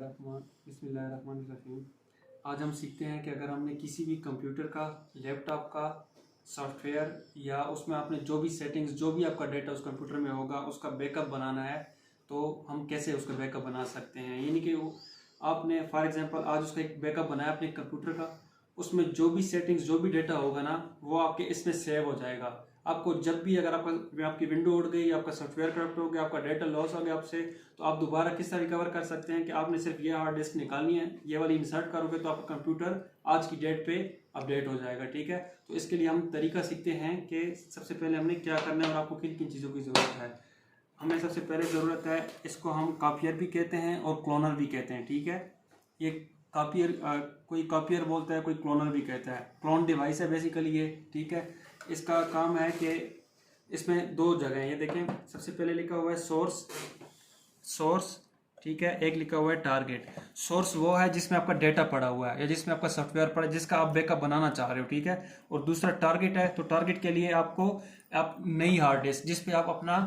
बिस्मिल्लाहिर्रहमानिर्रहीम। आज हम सीखते हैं कि अगर हमने किसी भी कंप्यूटर का, लैपटॉप का सॉफ्टवेयर या उसमें आपने जो भी सेटिंग्स, जो भी आपका डेटा उस कंप्यूटर में होगा, उसका बैकअप बनाना है तो हम कैसे उसका बैकअप बना सकते हैं। यानी कि आपने फॉर एग्जांपल आज उसका एक बैकअप बनाया अपने कंप्यूटर का, उसमें जो भी सेटिंग्स, जो भी डेटा होगा ना, वो आपके इसमें सेव हो जाएगा। आपको जब भी अगर आपकी विंडो उड़ गई, आपका सॉफ्टवेयर करप्ट हो गया, आपका डेटा लॉस हो गया आपसे, तो आप दोबारा किस तरह रिकवर कर सकते हैं कि आपने सिर्फ ये हार्ड डिस्क निकालनी है, ये वाली इंसर्ट करोगे तो आपका कंप्यूटर आज की डेट पे अपडेट हो जाएगा। ठीक है, तो इसके लिए हम तरीका सीखते हैं कि सबसे पहले हमने क्या करना है और आपको किन किन चीज़ों की ज़रूरत है। हमें सबसे पहले ज़रूरत है, इसको हम कॉपियर भी कहते हैं और क्लोनर भी कहते हैं। ठीक है, ये कॉपियर कोई कॉपियर बोलता है, कोई क्लोनर भी कहता है। क्लोन डिवाइस है बेसिकली ये। ठीक है, इसका काम है कि इसमें दो जगह हैं, ये देखें। सबसे पहले लिखा हुआ है सोर्स। ठीक है, एक लिखा हुआ है टारगेट। सोर्स वो है जिसमें आपका डेटा पड़ा हुआ है या जिसमें आपका सॉफ्टवेयर पड़ा है, जिसका आप बैकअप बनाना चाह रहे हो। ठीक है, और दूसरा टारगेट है, तो टारगेट के लिए आप नई हार्ड डिस्क जिस पे आप अपना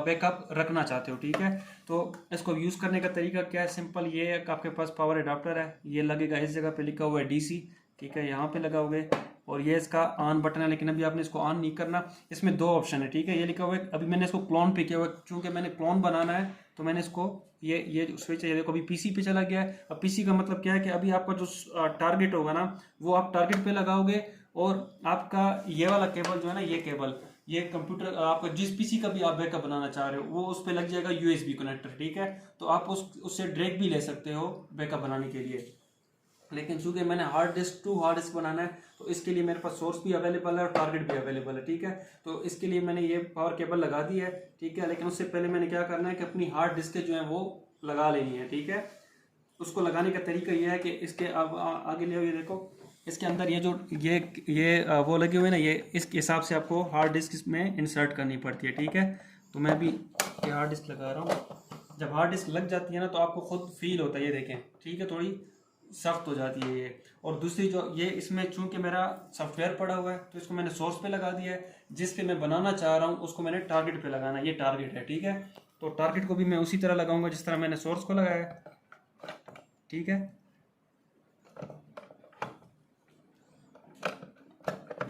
बैकअप रखना चाहते हो। ठीक है, तो इसको यूज़ करने का तरीका क्या है? सिंपल, ये है कि आपके पास पावर अडाप्टर है, ये लगेगा इस जगह पे लिखा हुआ है डीसी। ठीक है, यहाँ पे लगाओगे और ये इसका ऑन बटन है, लेकिन अभी आपने इसको ऑन नहीं करना। इसमें दो ऑप्शन है। ठीक है, ये लिखा हुआ है, अभी मैंने इसको क्लोन पे किया हुआ है, चूंकि मैंने क्लोन बनाना है तो मैंने इसको ये स्विच है, ये देखो अभी पीसी पे चला गया है। अब पीसी का मतलब क्या है कि अभी आपका जो टारगेट होगा ना, वो आप टारगेट पे लगाओगे और आपका ये वाला केबल जो है ना, ये केबल, ये कंप्यूटर आपका जिस पीसी का भी आप बैकअप बनाना चाह रहे हो वो उस पे लग जाएगा यूएसबी कनेक्टर। ठीक है, तो आप उससे डायरेक्ट भी ले सकते हो बैकअप बनाने के लिए। लेकिन चूंकि मैंने हार्ड डिस्क बनाना है तो इसके लिए मेरे पास सोर्स भी अवेलेबल है और टारगेट भी अवेलेबल है। ठीक है, तो इसके लिए मैंने ये पावर केबल लगा दी है। ठीक है, लेकिन उससे पहले मैंने क्या करना है कि अपनी हार्ड डिस्क जो है वो लगा लेनी है। ठीक है, उसको लगाने का तरीका ये है कि इसके अब आगे ले, ये देखो इसके अंदर ये जो ये वो लगे हुए ना, ये इस हिसाब से आपको हार्ड डिस्क में इंसर्ट करनी पड़ती है। ठीक है, तो मैं भी ये हार्ड डिस्क लगा रहा हूँ। जब हार्ड डिस्क लग जाती है ना तो आपको खुद फील होता है, ये देखें। ठीक है, थोड़ी सख्त हो जाती है ये। और दूसरी जो ये, इसमें चूंकि मेरा सॉफ्टवेयर पड़ा हुआ है तो इसको मैंने सोर्स पे लगा दिया है, जिस पे मैं बनाना चाह रहा हूँ उसको मैंने टारगेट पे लगाना है। ये टारगेट है। ठीक है, तो टारगेट को भी मैं उसी तरह लगाऊंगा जिस तरह मैंने सोर्स को लगाया है। ठीक है,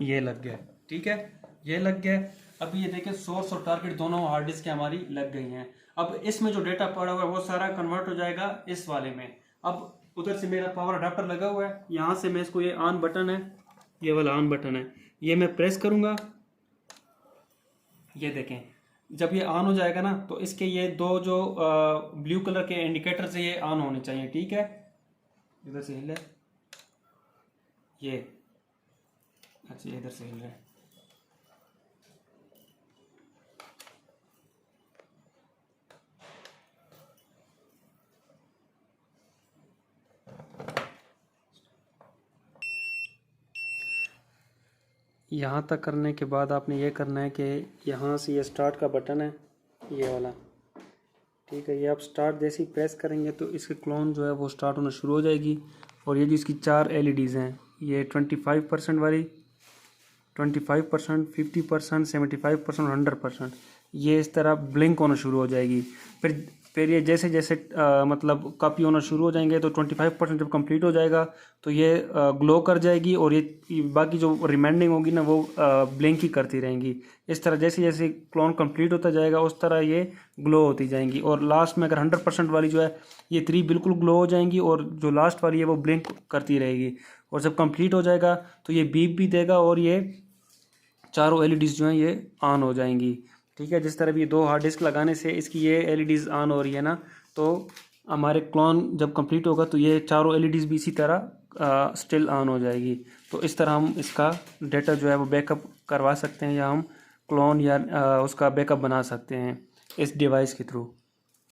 ये लग गया। ठीक है, ये लग गया। अभी ये देखें, सोर्स और टारगेट दोनों हार्ड डिस्क की हमारी लग गई हैं। अब इसमें जो डेटा पड़ा हुआ है वो सारा कन्वर्ट हो जाएगा इस वाले में। अब उधर से मेरा पावर अडाप्टर लगा हुआ है, यहाँ से मैं इसको, ये ऑन बटन है, ये वाला ऑन बटन है, ये मैं प्रेस करूंगा, ये देखें। जब ये ऑन हो जाएगा ना तो इसके ये दो जो ब्लू कलर के इंडिकेटर से ये ऑन होने चाहिए। ठीक है, इधर से हिल है ये, अच्छा इधर से हिल रहा है। यहाँ तक करने के बाद आपने ये करना है कि यहाँ से ये स्टार्ट का बटन है, ये वाला। ठीक है, ये आप स्टार्ट जैसे ही प्रेस करेंगे तो इसके क्लोन जो है वो स्टार्ट होना शुरू हो जाएगी। और ये जो इसकी 4 LEDs हैं, ये 25% वाली, 25%, 50%, 75% और 100%, ये इस तरह ब्लिंक होना शुरू हो जाएगी। फिर ये जैसे जैसे मतलब कॉपी होना शुरू हो जाएंगे तो 25% जब कंप्लीट हो जाएगा तो ये ग्लो कर जाएगी और ये बाकी जो रिमाइंडिंग होगी ना वो ब्लिंक ही करती रहेंगी। इस तरह जैसे जैसे क्लोन कंप्लीट होता जाएगा उस तरह ये ग्लो होती जाएंगी। और लास्ट में अगर 100% वाली जो है, ये 3 बिल्कुल ग्लो हो जाएंगी और जो लास्ट वाली है वो ब्लिंक करती रहेगी। और जब कंप्लीट हो जाएगा तो ये बीप भी देगा और ये चारों LEDs जो हैं ये ऑन हो जाएंगी। ठीक है, जिस तरह भी 2 हार्ड डिस्क लगाने से इसकी ये LEDs ऑन हो रही है ना, तो हमारे क्लोन जब कंप्लीट होगा तो ये चारों LEDs भी इसी तरह स्टिल ऑन हो जाएगी। तो इस तरह हम इसका डेटा जो है वो बैकअप करवा सकते हैं या हम क्लोन या उसका बैकअप बना सकते हैं इस डिवाइस के थ्रू।